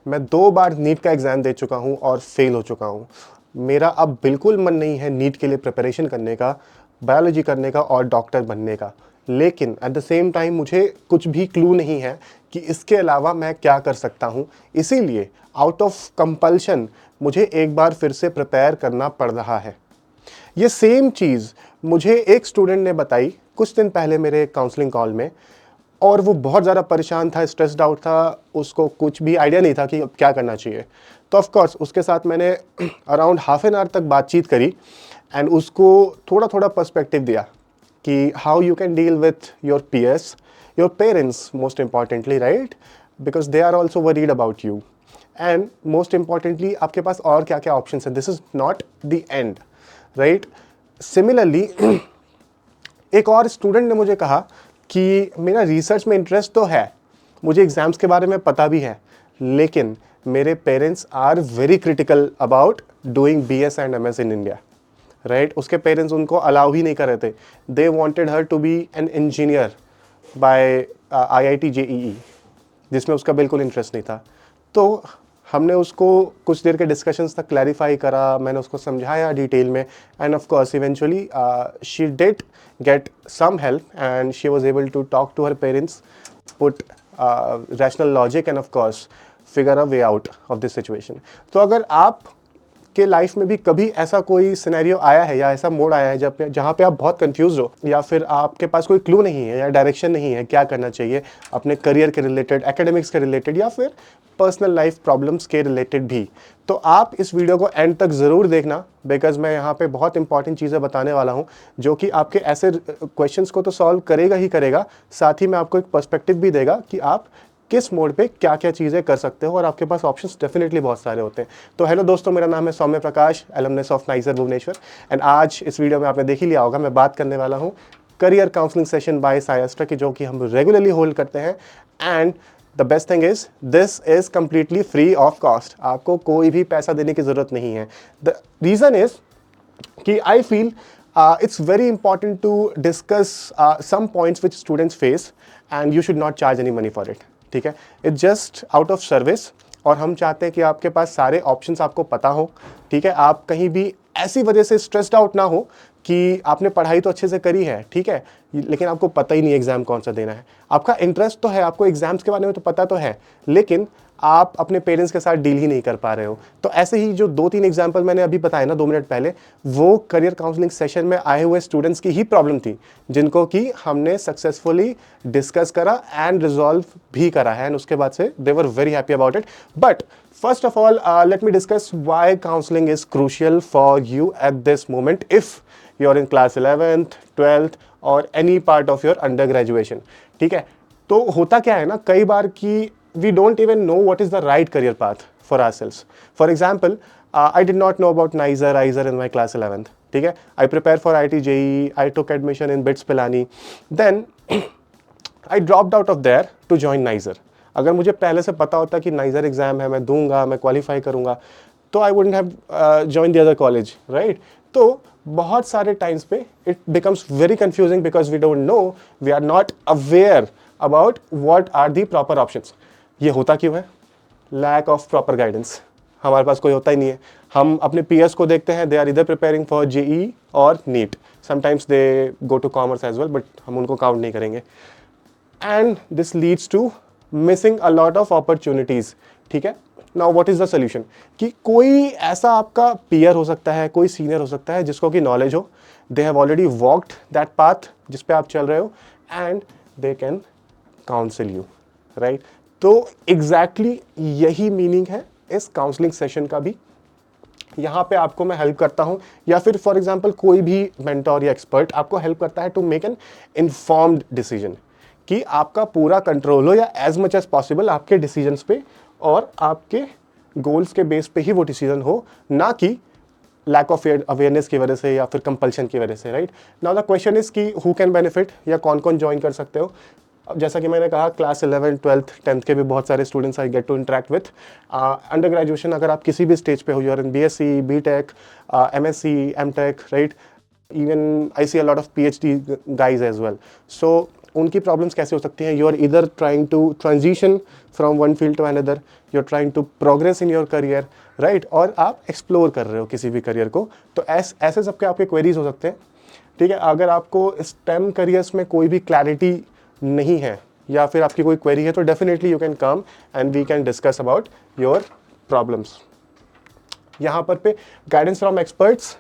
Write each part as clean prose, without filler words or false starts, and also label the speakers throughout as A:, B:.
A: मैं 2 बार नीट का एग्ज़ाम दे चुका हूँ और फेल हो चुका हूँ। मेरा अब बिल्कुल मन नहीं है नीट के लिए प्रिपरेशन करने का, बायोलॉजी करने का और डॉक्टर बनने का। लेकिन एट द सेम टाइम मुझे कुछ भी क्लू नहीं है कि इसके अलावा मैं क्या कर सकता हूँ। इसीलिए आउट ऑफ कंपल्शन मुझे एक बार फिर से प्रिपेयर करना पड़ रहा है। ये सेम चीज़ मुझे एक स्टूडेंट ने बताई कुछ दिन पहले मेरे काउंसलिंग कॉल में, और वो बहुत ज़्यादा परेशान था, स्ट्रेस्ड आउट था, उसको कुछ भी आइडिया नहीं था कि अब क्या करना चाहिए। तो ऑफ कोर्स उसके साथ मैंने अराउंड हाफ एन आवर तक बातचीत करी एंड उसको थोड़ा थोड़ा पर्सपेक्टिव दिया कि how you can deal with your peers, your parents most importantly, right, because they are also worried about you, and most importantly आपके पास और क्या क्या ऑप्शन है, this is not the end, right. Similarly एक और स्टूडेंट ने मुझे कहा कि मेरा रिसर्च में इंटरेस्ट तो है, मुझे एग्ज़ाम्स के बारे में पता भी है, लेकिन मेरे parents are very critical about doing BS and MS in India, right. उसके पेरेंट्स उनको अलाउ ही नहीं कर रहे थे। They wanted her to be an engineer by IIT JEE, जिसमें उसका बिल्कुल इंटरेस्ट नहीं था। तो हमने उसको कुछ देर के डिस्कशंस तक क्लैरिफाई करा, मैंने उसको समझाया डिटेल में, end of course eventually she did get some help and she was able to talk to her parents, put rational logic and of course figure a way out of this situation. तो अगर आप के life में भी कभी ऐसा कोई scenario आया है या ऐसा मोड़ आया है जहाँ पे आप बहुत कंफ्यूज हो, या फिर आपके पास कोई क्लू नहीं है या डायरेक्शन नहीं है क्या करना चाहिए अपने करियर के रिलेटेड, एकेडमिक्स के रिलेटेड या फिर पर्सनल लाइफ प्रॉब्लम्स के रिलेटेड भी, तो आप इस वीडियो को एंड तक ज़रूर देखना, बिकॉज मैं यहाँ पे बहुत इंपॉर्टेंट चीज़ें बताने वाला हूँ जो कि आपके ऐसे क्वेश्चंस को तो सॉल्व करेगा ही करेगा, साथ ही में आपको एक पर्सपेक्टिव भी देगा कि आप किस मोड पे क्या क्या चीज़ें कर सकते हो, और आपके पास ऑप्शंस डेफिनेटली बहुत सारे होते हैं। तो हेलो दोस्तों, मेरा नाम है Saumya Prakash, alumnus of NISER Bhubaneswar, and आज इस वीडियो में आपने देख ही लिया होगा मैं बात करने वाला हूँ करियर काउंसलिंग सेशन बाय साइस्ट्रा की, जो कि हम रेगुलरली होल्ड करते हैं। And the best thing is this is completely free of cost, आपको कोई भी पैसा देने की ज़रूरत नहीं है। द रीज़न इज कि I feel it's very important to discuss some points which students face and you should not charge any money for it, ठीक है। It's just out of service, और हम चाहते हैं कि आपके पास सारे ऑप्शंस आपको पता हो, ठीक है। आप कहीं भी ऐसी वजह से स्ट्रेस्ड आउट ना हो कि आपने पढ़ाई तो अच्छे से करी है, ठीक है, लेकिन आपको पता ही नहीं एग्ज़ाम कौन सा देना है। आपका इंटरेस्ट तो है, आपको एग्ज़ाम्स के बारे में तो पता तो है, लेकिन आप अपने पेरेंट्स के साथ डील ही नहीं कर पा रहे हो। तो ऐसे ही जो 2-3 एग्जाम्पल मैंने अभी बताया ना 2 मिनट पहले, वो करियर काउंसलिंग सेशन में आए हुए स्टूडेंट्स की ही प्रॉब्लम थी, जिनको कि हमने सक्सेसफुली डिस्कस करा एंड रिजॉल्व भी करा है, एंड उसके बाद से they were very happy about it. But first of all let me discuss why counselling is crucial for you at this moment if you are in class 11th 12th और any part of your under graduation, ठीक है। तो होता क्या है ना, कई बार कि we don't even know what is the right career path for ourselves. For example, I did not know about NISER, ISER in my class 11th. ठीक है, I prepared for IIT JEE, I took admission in BITS Pilani. Then I dropped out of there to join NISER. अगर मुझे पहले से पता होता कि NISER exam है, मैं दूंगा, मैं क्वालिफाई करूंगा, तो I wouldn't have joined the other college, right? तो बहुत सारे टाइम्स पे it becomes very confusing because we don't know, we are not aware about what are the proper options. ये होता क्यों है? लैक ऑफ प्रॉपर गाइडेंस, हमारे पास कोई होता ही नहीं है। हम अपने पीयर्स को देखते हैं, they are either preparing for JEE और NEET, sometimes they go to commerce as well, but हम उनको काउंट नहीं करेंगे, and this leads to missing a lot of opportunities, ठीक है। Now what is the solution, कि कोई ऐसा आपका पीयर हो सकता है, कोई सीनियर हो सकता है जिसको कि नॉलेज हो, they have already walked that path जिस पे आप चल रहे हो, and they can council you, right. तो एग्जैक्टली यही मीनिंग है इस काउंसलिंग सेशन का भी। यहाँ पे आपको मैं हेल्प करता हूँ, या फिर फॉर एग्जांपल कोई भी मेंटोर या एक्सपर्ट आपको हेल्प करता है to make an informed decision, कि आपका पूरा कंट्रोल हो या एज मच एज पॉसिबल आपके डिसीजंस पे और आपके गोल्स के बेस पे ही वो डिसीजन हो, ना कि लैक ऑफ अवेयरनेस की वजह से या फिर कंपल्शन की वजह से, right. Now the question is कि हु कैन बेनिफिट, या कौन कौन ज्वाइन कर सकते हो। जैसा कि मैंने कहा, क्लास 11, 12th, 10th के भी बहुत सारे students I get to interact with. Under graduation अगर आप किसी भी स्टेज पे हो, you're in BSc, BTech, MSc, MTech, right, even I see a lot of PhD guys as well. So उनकी प्रॉब्लम्स कैसे हो सकती हैं, you are either trying to transition from one field to another, you are trying to progress in your career, right, और आप explore कर रहे हो किसी भी करियर को, तो ऐसे सबके आपके क्वेरीज हो सकते हैं, ठीक है। अगर आपको स्टेम करियर्स में कोई भी क्लैरिटी नहीं है या फिर आपकी कोई क्वेरी है, तो definitely you can come and we can discuss about your problems. यहाँ पर पे guidance from experts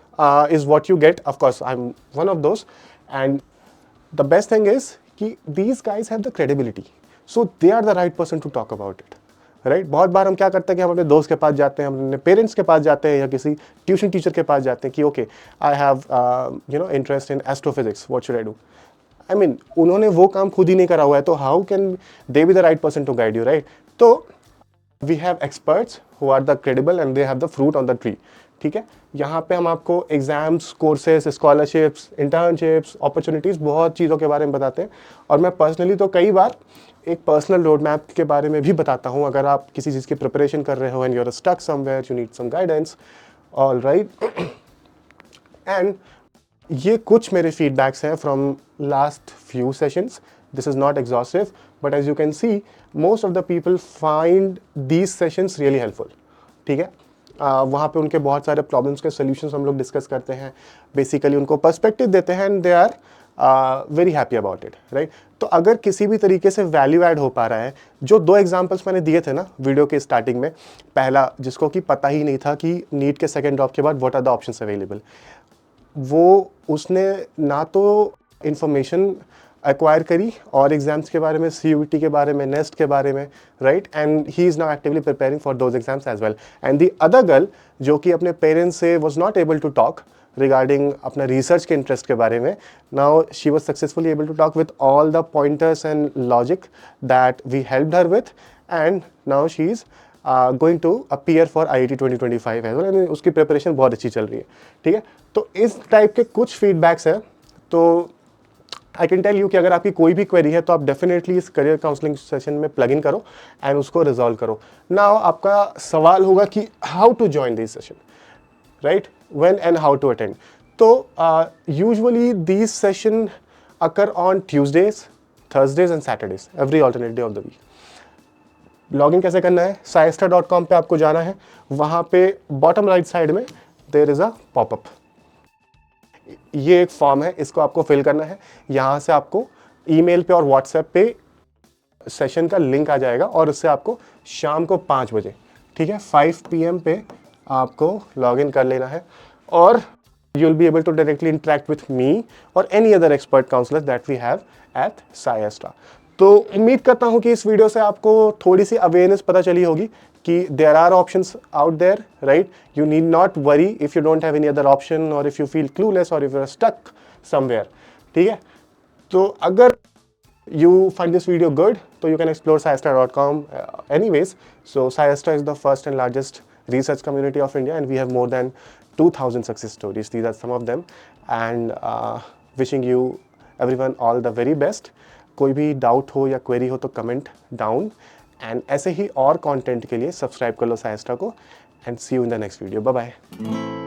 A: is what you get, of course I am one of those, and the best thing is कि these guys have the credibility, so they are the right person to talk about it, right. बहुत बार हम क्या करते हैं कि हम अपने दोस्त के पास जाते हैं, हम अपने पेरेंट्स के पास जाते हैं या किसी ट्यूशन टीचर के पास जाते हैं कि okay I have interest in astrophysics, what should I do. I mean उन्होंने वो काम खुद ही नहीं करा हुआ है, तो how can they be the right person to guide you, right. तो we have experts who are the credible and they have the fruit on the tree, ठीक है। यहाँ पे हम आपको exams, courses, scholarships, internships, opportunities, बहुत चीज़ों के बारे में बताते हैं। और मैं पर्सनली तो कई बार एक पर्सनल रोड मैप के बारे में भी बताता हूँ, अगर आप किसी चीज़ की प्रिपरेशन कर रहे हो and you are stuck somewhere, you need some guidance, all right. And ये कुछ मेरे फीडबैक्स हैं from last few sessions, this is not exhaustive, but as you can see most of the people find these sessions really helpful, ठीक है। वहाँ पे उनके बहुत सारे प्रॉब्लम्स के सोल्यूशंस हम लोग डिस्कस करते हैं, बेसिकली उनको पर्सपेक्टिव देते हैं and they are very happy about it, right. तो अगर किसी भी तरीके से वैल्यू ऐड हो पा रहा है, जो 2 एग्जांपल्स मैंने दिए थे ना वीडियो के स्टार्टिंग में, पहला जिसको कि पता ही नहीं था कि नीट के सेकेंड ड्रॉप के बाद what are the options available, वो उसने ना तो इंफॉर्मेशन एक्वायर करी और एग्जाम्स के बारे में, CUET के बारे में, नेस्ट के बारे में, right, and he is now actively preparing for those exams as well. And the other girl जो कि अपने पेरेंट्स से was not able to talk regarding अपना रिसर्च के इंटरेस्ट के बारे में, now she was successfully able to talk with all the pointers and logic that we helped her with, and now she is going to appear for IIT 2025 as well, उसकी preparation बहुत अच्छी चल रही है, ठीक है। तो इस टाइप के कुछ फीडबैक्स हैं, तो आई कैन टेल यू कि अगर आपकी कोई भी क्वेरी है तो आप डेफिनेटली इस करियर काउंसलिंग सेशन में प्लग इन करो एंड उसको रिजॉल्व करो। नाउ आपका सवाल होगा कि how to join this session, right, when and how to attend. तो usually this session occur on Tuesdays, Thursdays and Saturdays, every alternate day of the week. Login कैसे करना है, sayastra.com पे आपको जाना है, वहाँ पे बॉटम राइट साइड में देयर इज़ अ पॉपअप, ये एक फॉर्म है, इसको आपको फिल करना है। यहाँ से आपको ईमेल पे और व्हाट्सएप पे सेशन का लिंक आ जाएगा और उससे आपको शाम को 5 बजे, ठीक है, 5 PM पे आपको लॉगिन कर लेना है और you will be able to directly interact with me और any other expert counsellor that we have at सायस्ट्रा। तो उम्मीद करता हूँ कि इस वीडियो से आपको थोड़ी सी अवेयरनेस पता चली होगी कि there are options out there, right. You need not worry if you don't have any other option और इफ यू फील क्लूलेस और if you are stuck somewhere, ठीक है। तो अगर you find this video good, so you can explore sayastra.com anyways. So Sayastra is the first and largest research community of India and we have more than 2000 success stories. These are some of them and wishing you everyone all the very best. कोई भी doubt हो या query हो तो comment down and ऐसे ही और content के लिए सब्सक्राइब कर लो सायस्ट्रा को and see you in the next video. Bye bye.